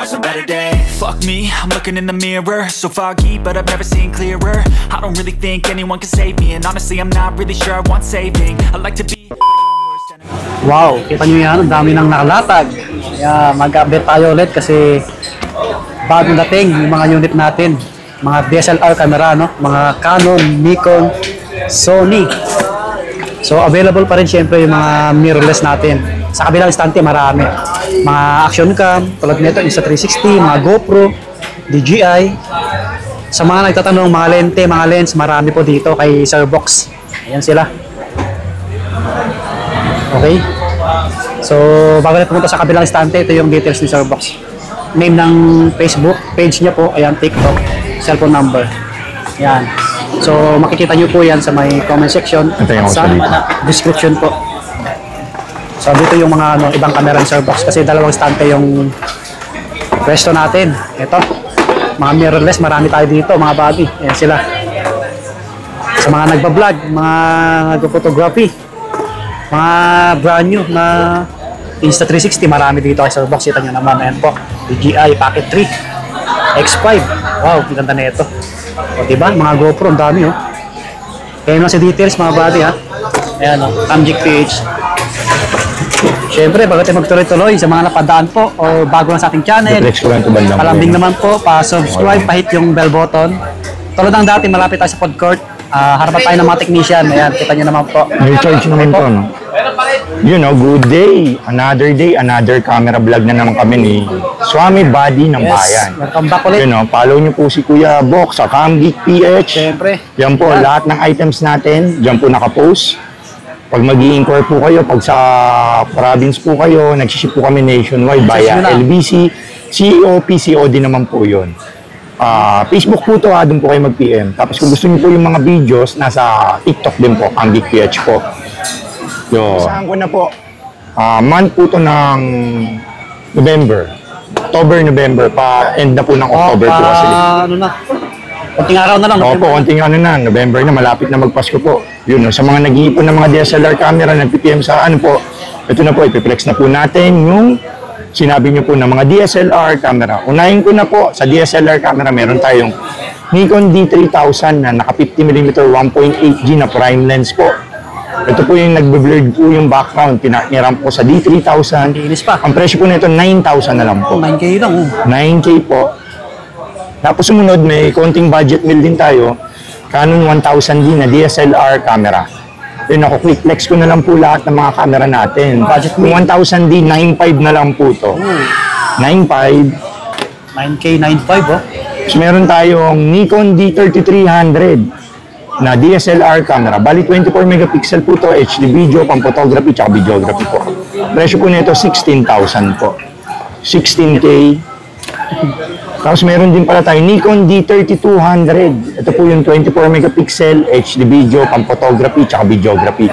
Tomorrow's a better day. Fuck me, I'm looking in the mirror. So foggy, but I've never seen clearer. I don't really think anyone can save me. And honestly, I'm not really sure I want saving. I like to be my own worst enemy. Wow, kita nyo yan, ang dami nang nakalatag. Kaya mag-update tayo ulit kasi bagong dating yung mga unit natin. Mga DSLR camera, no? Mga Canon, Nikon, Sony. So available pa rin syempre yung mga mirrorless natin. Sa kabilang istante marami. Mga action cam, tulad nito Insta360, mga GoPro, DJI. Sa mga nagtatanong, mga lente, mga lens, marami po dito kay Sir Box. Ayan sila. Okay. So bago na pumunta sa kabilang istante, ito yung details ni Sir Box. Name ng Facebook page niya po, ayan, TikTok, cellphone number. Ayan. So makikita nyo po yan sa may comment section at sa description po. So dito yung mga ibang camera ng Sir Box kasi dalawang stante yung pwesto natin. Ito, mga mirrorless, marami tayo dito, mga body. Ayan sila. Sa mga nagbablog, mga nagpo-photography, mga brand new na Insta360, marami dito kay Sir Box. Kita nyo naman, ayan po, DJI Pocket 3 X5. Wow, ang ganda na ito. O diba, mga GoPro, ang dami oh. Kaya lang sa details mga body ha. Ayan o, Camgic PH. Siyempre, bago tayo magtuloy-tuloy sa mga napadaan po o bago lang sa ating channel, palambing naman po, pa-subscribe, pahit yung bell button. Tulad ng dati, malapit tayo sa food court. Harapan tayo ng mga technician. Ayan, kita nyo naman po. May charge naman po, no? You know, good day, another camera vlog na naman kami ni Swami Buddy ng Bayan. Welcome back ulit. You know, follow nyo po si Kuya Box sa Camgic PH. Siyempre. Yan po, lahat ng items natin, dyan po nakapost. Pag mag-i-inquire po kayo, pag sa province po kayo, nagsiship po kami nationwide via LBC, COP, COD naman po yun. Facebook po ito, doon po kayo mag-PM. Tapos kung gusto niyo po yung mga videos, nasa TikTok din po, Camgic PH po. Saan ko na po, month po ito ng November. October, November, pa-end na po ng October po kasi. Ano na? Konting araw na lang. Opo, konting ano na, November na, malapit na magpasko po. Yun, sa mga nag-iipon ng mga DSLR camera, nag-PPM sa ano po, ito na po, ipiplex na po natin yung sinabi niyo po ng mga DSLR camera. Unahin ko na po, sa DSLR camera, meron tayong Nikon D3000 na naka 50mm 1.8G na prime lens po. Ito po yung nagbe-blurred po yung background, pinakiram po sa D3000. Ang presyo po nito, 9,000 na lang po. 9K lang. 9K po. Tapos sumunod, may konting budget meal din tayo. Canon 1000D na DSLR camera. Yun ako, quick flex ko na lang po lahat ng mga camera natin. Budget meal. 1000D, 9.5 na lang po to. 9.5. 9K, 9.5 oh. So meron tayong Nikon D3300 na DSLR camera. Bali 24 megapixel po to, HD video, pang photography, tsaka videography po. Presyo po nito, 16,000 po. 16K. Tapos meron din pala tayo Nikon D3200. Ito po yung 24 megapixel HD video, pang photography, tsaka videography.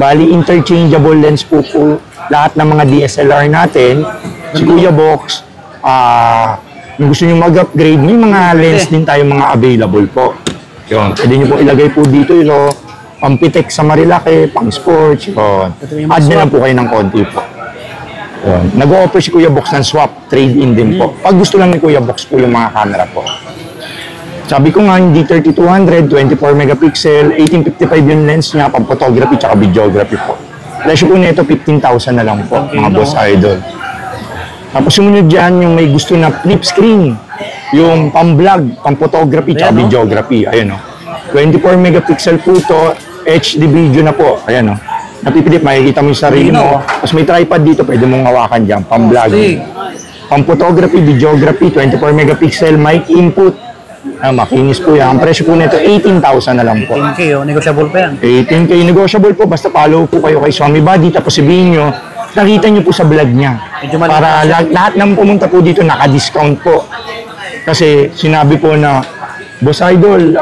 Bali interchangeable lens po lahat ng mga DSLR natin. Si Kuya Box, kung gusto nyo mag-upgrade, may mga lens din tayo mga available po. Yun, pwede nyo po ilagay po dito yung pang-pitek sa Marilake, pang-sports. Add na lang po kayo ng konti po. Nag-o-offer si Kuya Box ng swap, trade-in din po. Pag gusto lang ni Kuya Box po yung mga camera po. Sabi ko nga, yung D3200, 24 megapixel, 1855 yung lens niya, pang photography tsaka videography po. Presyo po nito, 15,000 na lang po, mga boss idol. Tapos sumunod dyan, yung may gusto na flip screen, yung pang-vlog, pang photography tsaka videography. Ayan o. 24 megapixel po to, HD video na po. Ayan o. Napipilip, makikita mo yung sarili mo. Tapos may tripod dito, pwede mong hawakan dyan, pang-vlog. Pang-photography, videography, 24 megapixel, mic input. Makinis po yan. Ang presyo po nito, 18,000 na lang po. 18K, oh, negotiable pa yan. 18K, negotiable po. Basta follow po kayo kay Swami Buddy. Tapos sabihin nyo, nakita nyo po sa vlog niya. Para lahat ng pumunta po dito, naka-discount po. Kasi sinabi po na, Boss Idol,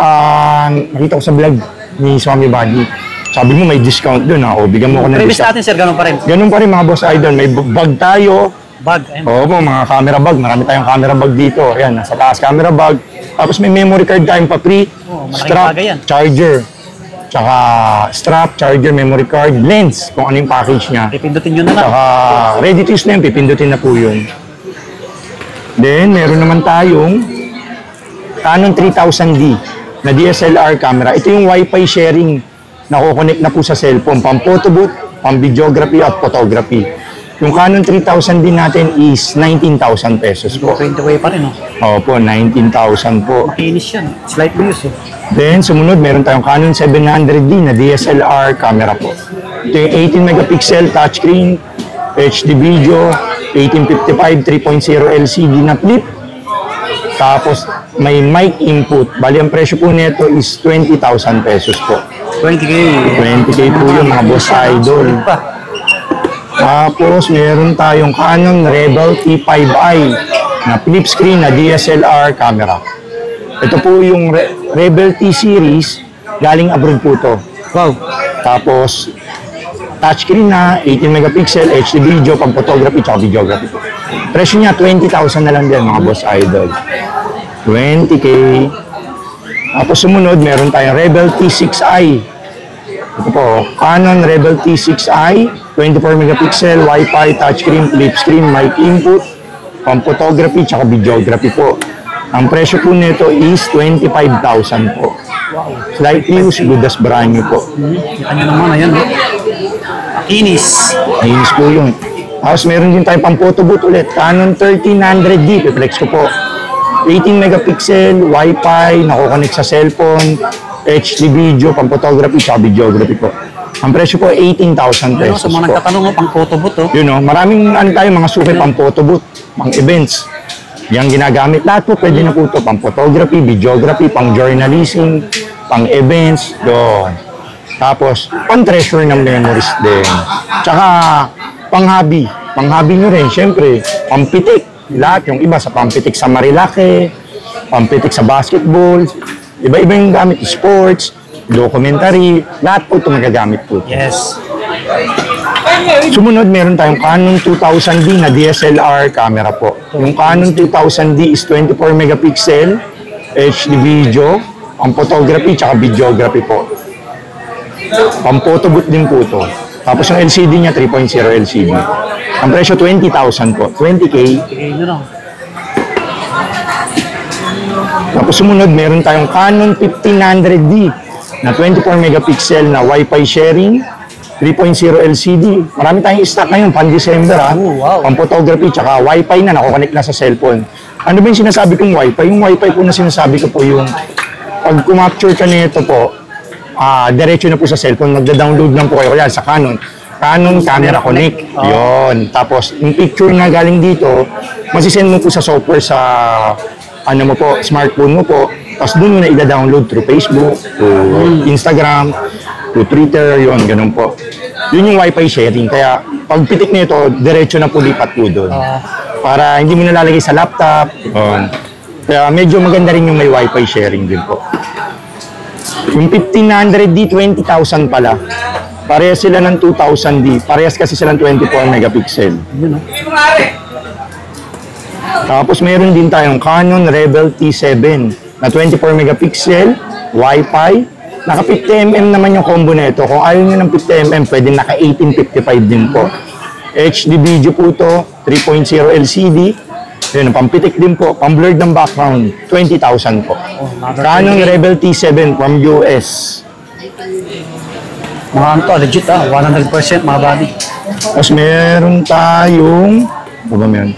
nakita ko sa vlog ni Swami Buddy. Sabi mo may discount doon ha. O, bigyan mo ko ng discount. discount. Natin sir, ganun pa rin. Ganun pa rin mga Boss Idol. May bag tayo. Bag. Oo po, mga camera bag. Marami tayong camera bag dito. Ayan, nasa taas camera bag. Tapos may memory card tayong pa-free. Strap, charger. Tsaka strap, charger, memory card, lens. Kung ano yung package niya. Pipindutin nyo na lang. Tsaka ready to use na yun. Pipindutin na po yun. Then, meron naman tayong Canon 3000D na DSLR camera. Ito yung Wi-Fi sharing na kukonect na po sa cellphone, pang photo booth, pang videography at photography. Yung Canon 3000 din natin is 19,000 pesos po. 20 way pa rin, no? Opo, 19,000 po. Makinis yan. Slight views, eh. Then, sumunod, meron tayong Canon 700D na DSLR camera po. Ito yung 18 megapixel touchscreen, HD video, 1855 3.0 LCD na flip. Tapos, may mic input. Bali, ang presyo po nito is 20,000 pesos po. 20K. 20K po yun, mga boss idol. Tapos, meron tayong Canon Rebel T5i na flip screen na DSLR camera. Ito po yung Rebel T series, galing abroad po to. Wow. Tapos, touchscreen na, 18 megapixel, HD video, pang photography, tsaka videography. Presyo niya, 20,000 na lang din, mga boss idol. 20K. Tapos sumunod, meron tayong Rebel T6i. Ito po, Canon Rebel T6i, 24 megapixel, Wi-Fi, touchscreen, flip screen, mic input, pang photography, tsaka videography po. Ang presyo po nito is 25,000 po. Wow. Slight views, good as brand new po. Kita nyo naman, ayan, no? Makinis. Linis po yun. Tapos meron din tayo pang photo booth ulit. Canon 1300D, piplex ko po. 18 megapixel, Wi-Fi, nakukonect sa cellphone, HD video, pang photography, tsaka videography po. Ang presyo po 18,000 Ayun, pesos sa mga po. nagtatanong, no, pang photo booth, oh. Yun o, maraming ano tayo, mga suki pang photo booth, pang events. Yang ginagamit lahat po, pwede na po ito, pang photography, videography, pang journalism, pang events, doon. Tapos, pang treasure ng memories din. Tsaka, pang hobby. Pang hobby nyo rin, syempre, pang pitik. Lahat, yung iba sa pampitik sa Marilake, pampitik sa basketball, iba-iba yung gamit, sports, documentary, lahat po ito magagamit po. Yes. Sumunod, meron tayong Canon 2000D na DSLR camera po. Yung Canon 2000D is 24 megapixel, HD video, ang photography, tsaka videography po. Pang photo booth din po ito. Tapos yung LCD niya, 3.0 LCD. Ang presyo, 20,000 po. 20K. Ayun, no? Tapos sumunod, meron tayong Canon 1500D na 24 megapixel na Wi-Fi sharing, 3.0 LCD. Marami tayong stock ngayon, pan-December ha. Oh, wow. Pang-photography, tsaka Wi-Fi na, nakukonect na sa cellphone. Ano ba yung sinasabi kong Wi-Fi? Yung Wi-Fi po na sinasabi ko po yung pag kumapture ka nito po, diretso na po sa cellphone, magda-download lang po kayo. Kaya sa Canon Camera Connect. Yun. Tapos, yung picture na galing dito, masisend mo po sa software sa ano mo po, smartphone mo po. Tapos doon mo na i-download through Facebook, through Instagram, through Twitter, yun, ganun po. Yun yung Wi-Fi sharing. Kaya, pag pitik nito, diretso na po lipat po doon. Para hindi mo nalalagay sa laptop. Yun. Kaya medyo maganda rin yung may Wi-Fi sharing din po. Yung 1500D, 20,000 pala. Parehas sila ng 2000D. Parehas kasi silang 24 megapixel. Yun, no? Tapos meron din tayong Canon Rebel T7 na 24 megapixel, Wi-Fi. Naka 50mm naman yung combo nito. Kung ayaw nyo ng 50mm, pwede naka 1855 din po. HD video po to, 3.0 LCD. Yun, pampitik din po, pang-blurred ng background, 20,000 po. Canon Rebel T7 from US. Mga to, legit 100% mga body. Tapos meron tayong, ano ba meron?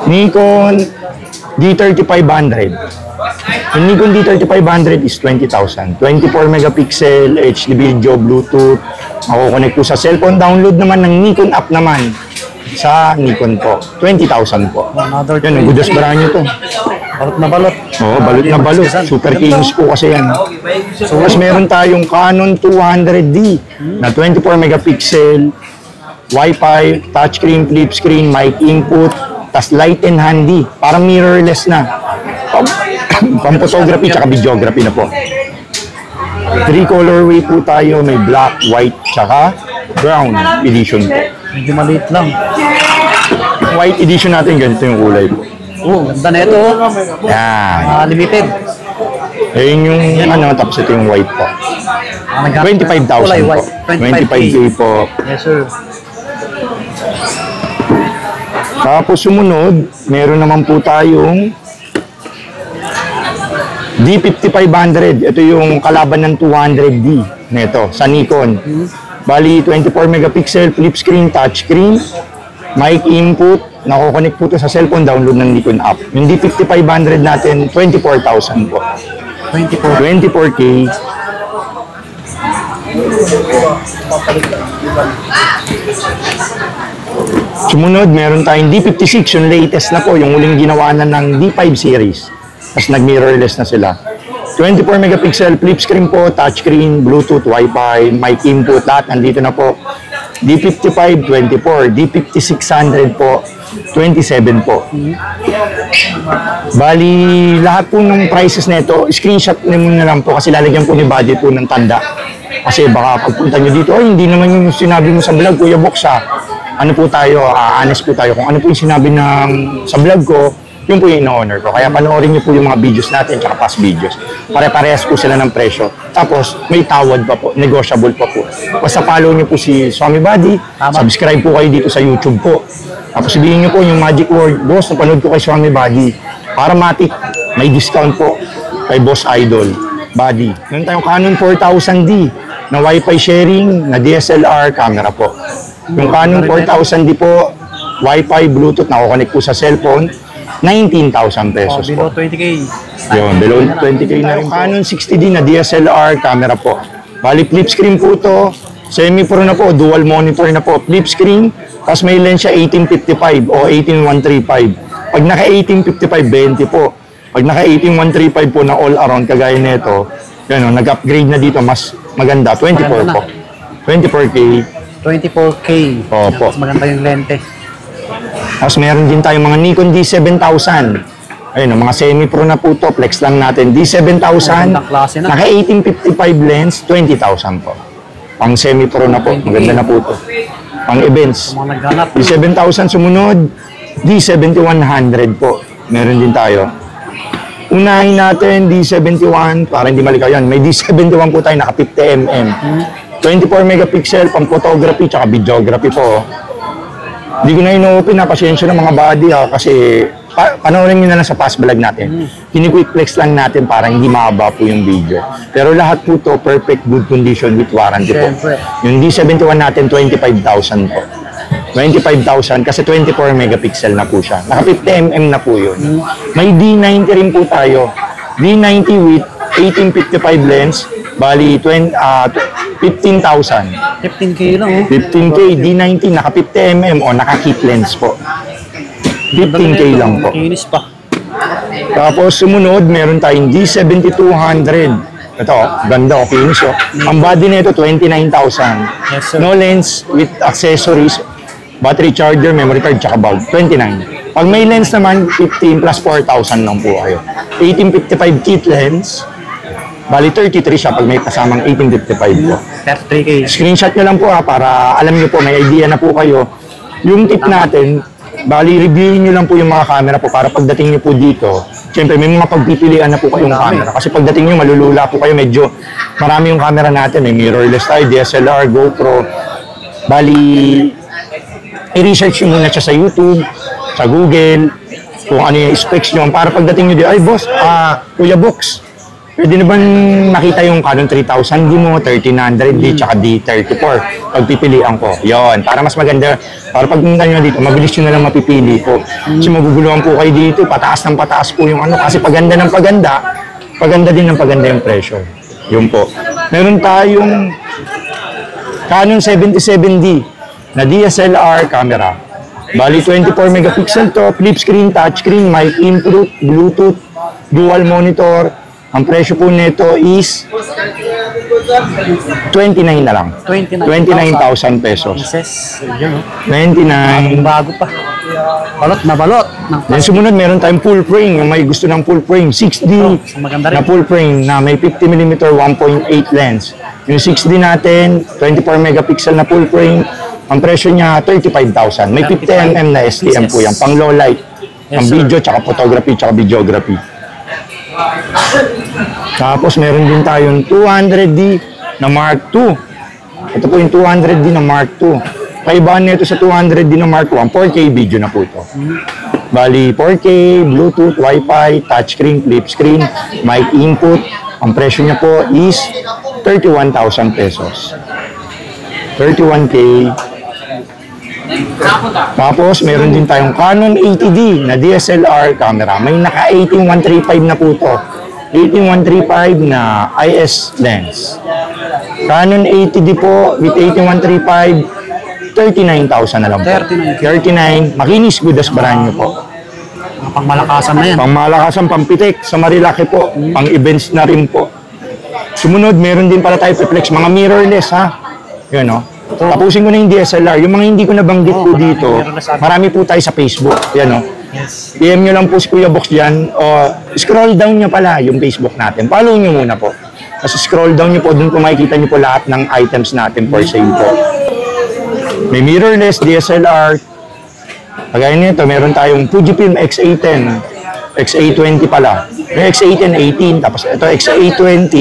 Nikon D3500. Yung Nikon D3500 is 20,000. 24 megapixel, HD video, Bluetooth. Makukonect po sa cellphone. Download naman ng Nikon app naman sa Nikon po. 20,000 po. Another Yan, ang gudas brand nyo to. balot na balot. Oo, balot na balot. Super kilos po kasi yan. So, mas meron tayong Canon 200D na 24 megapixel, Wi-Fi, touchscreen, flip screen, mic input, tas light and handy. Parang mirrorless na. Pang-photography tsaka videography na po. 3 colorway po tayo. May black, white, tsaka brown edition po. Medyo maliit lang. White edition natin, ganito yung kulay po. Ganda na ito. Yan. Limited. Ayun yung ano, tapos ito yung white po. 25,000 po. 25K po. Yes, sir. Tapos sumunod, meron naman po tayong D5500. Ito yung kalaban ng 200D nito sa Nikon. Bali, 24 megapixel, flip screen, touch screen, mic input, nako-connect po ito sa cellphone, download ng Nikon app. Yung D5500 natin, 24,000 po. 24K. Sumunod, meron tayong D56, yung latest na po, yung huling ginawa na ng D5 series. Tapos nag-mirrorless na sila. 24 megapixel, flip screen po, touchscreen, Bluetooth, Wi-Fi, mic input, lahat nandito na po. D55, 24. D5600 po, 27 po. Bali, lahat po ng prices nito, screenshot nyo na lang po kasi lalagyan po ni budget po ng tanda. Kasi baka pagpunta nyo dito, ay hindi naman yung sinabi mo sa vlog, Kuya Box ha. Ano po tayo, honest po tayo. Kung ano po yung sinabi sa vlog ko, yun po yung ino-honor ko. Kaya panoorin niyo po yung mga videos natin tsaka past videos. Pare-parehas po sila ng presyo. Tapos, may tawad pa po. Negotiable pa po. Basta follow niyo po si Swami Buddy. Subscribe po kayo dito sa YouTube po. Tapos sabihin niyo po yung magic word, Boss, napanood ko kay Swami Buddy. Para matik, may discount po kay Boss Idol Buddy. Meron tayong Canon 4000D na Wi-Fi sharing na DSLR camera po. Yung Canon 4000D po, Wi-Fi, Bluetooth, nako-connect po sa cellphone. 19,000 pesos below po. 20K. Yun, below 20K na rin. Canon 60D na DSLR camera po. Bali, flip screen po to. Semi-pro na po, dual monitor na po. Flip screen, tapos may lens siya 1855 o 18135. Pag naka 1855, 20 po. Pag naka 18135 po na all around, kagaya nito, yan o, nag-upgrade na dito, mas maganda. 24 po. 24K. 24K. Opo. Mas maganda yung lente. Tapos meron din tayong mga Nikon D7000. Ayun, mga semi-pro na po to. Flex lang natin. D7000, Magandang klase na. naka 1855 lens, 20,000 po. Pang semi-pro na po. Maganda na po to. Pang events. Mga naghanap. D7000 sumunod. D7100 po. Meron din tayo. Unahin natin D71 para hindi malikaw yan. May D71 po tayo naka 50mm. 24 megapixel, pang photography tsaka videography po. Hindi ko na ino-open na, pasensya na mga buddy ha, kasi panoorin nyo na lang sa past vlog natin. Kini-quick flex lang natin para hindi mahaba po yung video. Pero lahat po to perfect good condition with warranty po. Yung D71 natin, 25,000 po. 25,000 kasi 24 megapixel na po siya. Naka 50mm na po yun. May D90 rin po tayo. D90 with 1855 lens, bali 15,000. 15K lang oh. 15K, D90, naka 50mm o naka kit lens po. 15K lang po. Makinis pa. Tapos sumunod, meron tayong D7200. Ito, ganda o, kinis o. Ang body nito, 29,000. Yes, sir. No lens with accessories, battery charger, memory card, tsaka bulb. 29. Pag may lens naman, 15 plus 4,000 lang po kayo. 1855 kit lens. Bali 33 siya pag may kasamang 1855 po. 33K. Screenshot nyo lang po ha, para alam nyo po, may idea na po kayo. Yung tip natin, bali reviewin nyo lang po yung mga camera po para pagdating nyo po dito, siyempre may mga pagpipilian na po kayong camera. Kasi pagdating nyo, malulula po kayo, medyo marami yung camera natin. May mirrorless tayo, DSLR, GoPro. Bali, i-research nyo muna siya sa YouTube, sa Google, kung ano yung specs nyo. Para pagdating nyo dito, ay boss, Kuya Box, pwede na bang makita yung Canon 3000D mo, 1300D, tsaka D34? Pagpipilian ko. Yon, para mas maganda. Para pag punta nyo dito, mabilis nyo na lang mapipili po. Kasi maguguluhan po kayo dito, pataas ng pataas po yung ano. Kasi paganda ng paganda, paganda din ng paganda yung presyo. Yun po. Meron tayong Canon 77D na DSLR camera. Bali 24 megapixel to, flip screen, touch screen, mic input, Bluetooth, dual monitor. Ang presyo po nito is 29 na lang. 29,000 pesos. Pieces. Yun oh. 29. Bago pa. Balot na balot. Then sumunod, meron tayong full frame. Yung may gusto ng full frame. 6D maganda rin. na full frame na may 50mm 1.8 lens. Yung 6D natin, 24 megapixel na full frame. Ang presyo niya, 35,000. May 50mm na STM po yan. Pang low light. Pang video, tsaka photography, tsaka videography. Tapos meron din tayong 200D na Mark II. Ito po yung 200D na Mark II. Kaibahan nito sa 200 din ng Mark 1, 4K video na po ito. Bali, 4K, Bluetooth, Wi-Fi, touchscreen, flip screen, mic input. Ang presyo niya po is 31,000 pesos. 31K. Tapos, meron din tayong Canon 80D na DSLR camera. May naka 18135 na po ito. 18135 na IS lens. Canon 80D po with 18135, 39,000 na lang po. 39. Makinis, good as brand nyo po. Mga pangmalakasan na yan. Pangmalakasan, pampitik, sa Marilaki po. Pang events na rin po. Sumunod, meron din pala tayo Flex, mga mirrorless ha. Yun o. Tapusin ko na yung DSLR. Yung mga hindi ko nabanggit po dito, marami po tayo sa Facebook. Yan o. PM nyo lang po si Kuya Box dyan. O scroll down nyo pala yung Facebook natin. Follow nyo muna po. Kasi scroll down nyo po, dun po makikita nyo po lahat ng items natin for sale po. May mirrorless, DSLR. Kagaya nito, meron tayong Fujifilm X-A10, X-A20 pala. May X-A10, 18, tapos ito X-A20,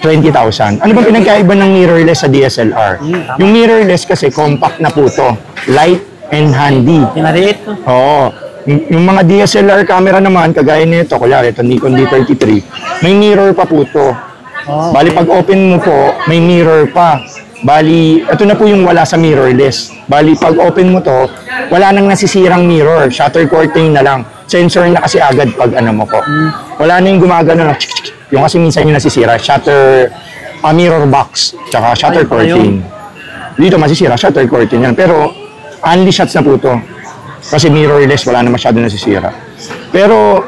20,000. Ano ba pinagkaiba ng mirrorless sa DSLR? Yung mirrorless kasi compact na po to, light and handy. Pinaliit. Oo. Yung mga DSLR camera naman, kagaya nito, kunyari ito Nikon D33, may mirror pa po to. Bali pag open mo po, may mirror pa. Bali, ito na po yung wala sa mirrorless. Bali, pag open mo to, wala nang nasisirang mirror. Shutter curtain na lang. Sensor na kasi agad pag ano mo po. Wala na yung gumagano na yung kasi minsan yung nasisira. Shutter, mirror box, tsaka shutter curtain. Dito masisira, shutter curtain yan. Pero, only shots na po to. Kasi mirrorless, wala na masyado nasisira. Pero,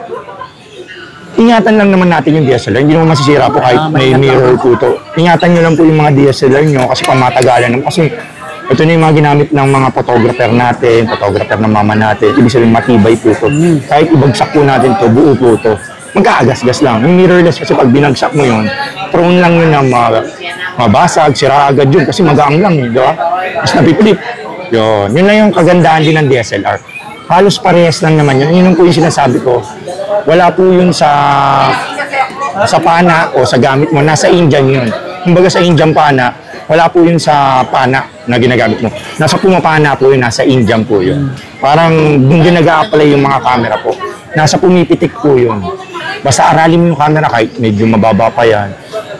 ingatan lang naman natin yung DSLR. Hindi naman masisira po kahit may mirror po to. Ingatan nyo lang po yung mga DSLR nyo kasi pamatagalan naman. Kasi ito na yung mga ginamit ng mga photographer natin, photographer ng mama natin. Ibig sabihin matibay po to. Kahit ibagsak po natin to, buo po to. Magkaagas-gas lang. Yung mirrorless kasi pag binagsak mo yun, prone lang yun na mabasag, sira agad yun kasi magaang lang yun, di ba? Tapos napipilip. Yun lang yung kagandahan din ng DSLR. Halos parehas lang naman yun. Yun po yung sinasabi ko. Wala po yun sa pana o sa gamit mo. Nasa Indian yun. Kumbaga sa Indian pana, wala po yun sa pana na ginagamit mo. Nasa pumapana po yun, nasa Indian po yun. Parang doon din nag-a-apply yung mga camera po. Nasa pumipitik po yun. Basta aralin mo yung camera kahit medyo mababa pa yan.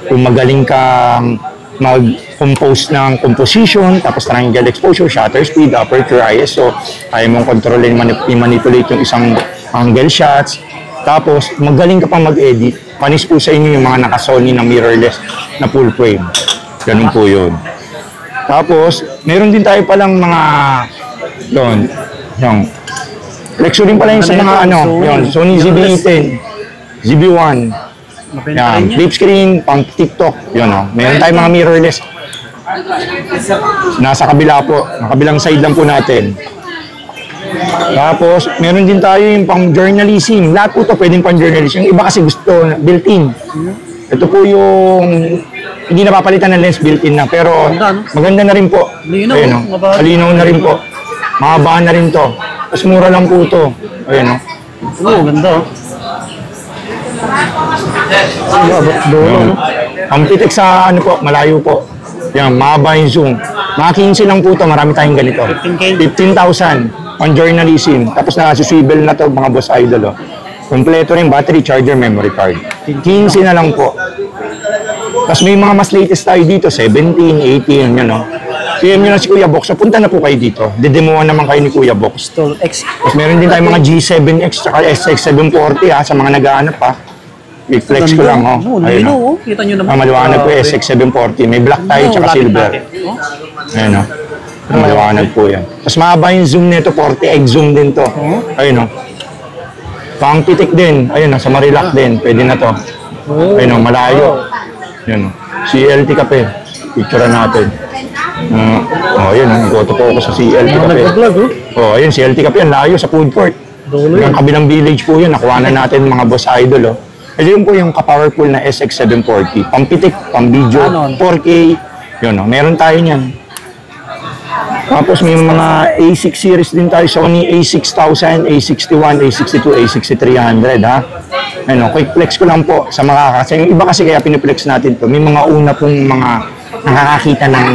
Kung magaling kang mag-compose ng composition, tapos triangle exposure, shutter speed, aperture, ISO, kaya mong kontrolin, manipulate yung isang angle shots, tapos magaling ka pang mag-edit, panis po sa inyo yung mga naka-Sony na mirrorless na full frame. Ganun po yun. Tapos, meron din tayo palang mga doon, yung Flexo din pala yung sa mga Sony ZV-E10, ZV-1, yan, flip screen, pang TikTok, yun o. Meron tayong mga mirrorless. Nasa kabila po, kabilang side lang po natin. Tapos, meron din tayo yung pang journalism. Lahat po ito pwedeng pang journalism. Yung iba kasi gusto built-in. Ito po yung hindi napapalitan ng lens built-in na. Pero maganda na rin po. Ayun, malinaw na rin po. Mahaba na rin to. Tapos mura lang po ito. Ayun o. Oo, ganda o. Ang pitik sa ano po, malayo po. Yan, mahaba yung zoom. Mga 15 lang po ito, marami tayong ganito. 15,000 on journalism. Tapos nasuswivel na to mga boss idol. Oh. Kompleto rin, battery, charger, memory card. 15 na lang po. Tapos may mga mas latest tayo dito, 17, 18, yun o. PM nyo na si Kuya Box. So, punta na po kayo dito. Didemoan naman kayo ni Kuya Box. Tapos meron din tayo mga G7X at SX740 ha, sa mga nag-aanap ha. I-flex ko lang oh. Ayun oh. Kita nyo naman. Maliwanag po SX740. May black tayo tsaka silver. Ayun o. Maliwanag po yan. Tapos mahaba yung zoom nito, 40x zoom din to. Ayun o. Pang pitik din. Ayun o, sa Marilac din. Pwede na to. Ayun o, malayo. Yun o. CLT kape. Picture natin. Ayun o, ikoto po ako sa CLT kape. Ayun, CLT kape. Ang layo sa food court. Yung kabilang village po yun. Nakuha na natin mga boss idol o. Ito yun po yung ka-powerful na SX740. Pampitik, pang-video, 4K. Yun o, meron tayo niyan. Tapos may mga A6 series din tayo. Sony A6000, A61, A62, A6300 ha. Ano, quick flex ko lang po sa mga kasi yung iba kasi kaya piniplex natin to. May mga una pong mga nakakakita ng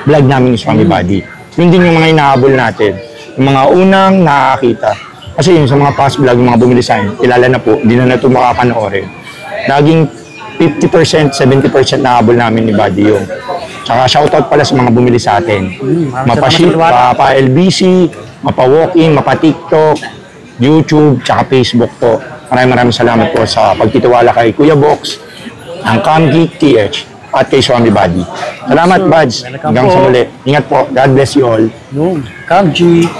vlog namin ni Swami Buddy. Yun din yung mga inahabol natin. Yung mga unang nakakita. Kasi yun sa mga past vlog, yung mga bumili sa akin, kilala na po, di na ito makapanoorin. Laging 50%, 70% nahabol namin ni Buddy yung. Tsaka shoutout pala sa mga bumili sa atin. Mapa-ship, mapa-LBC, mapa-walk-in, mapa-TikTok, YouTube, tsaka Facebook po. Maraming salamat po sa pagtitiwala kay Kuya Box, ang Camgeek TH, at kay Swami Buddy. Salamat, Buds. Hanggang sa muli. Ingat po. God bless you all. Camgeek.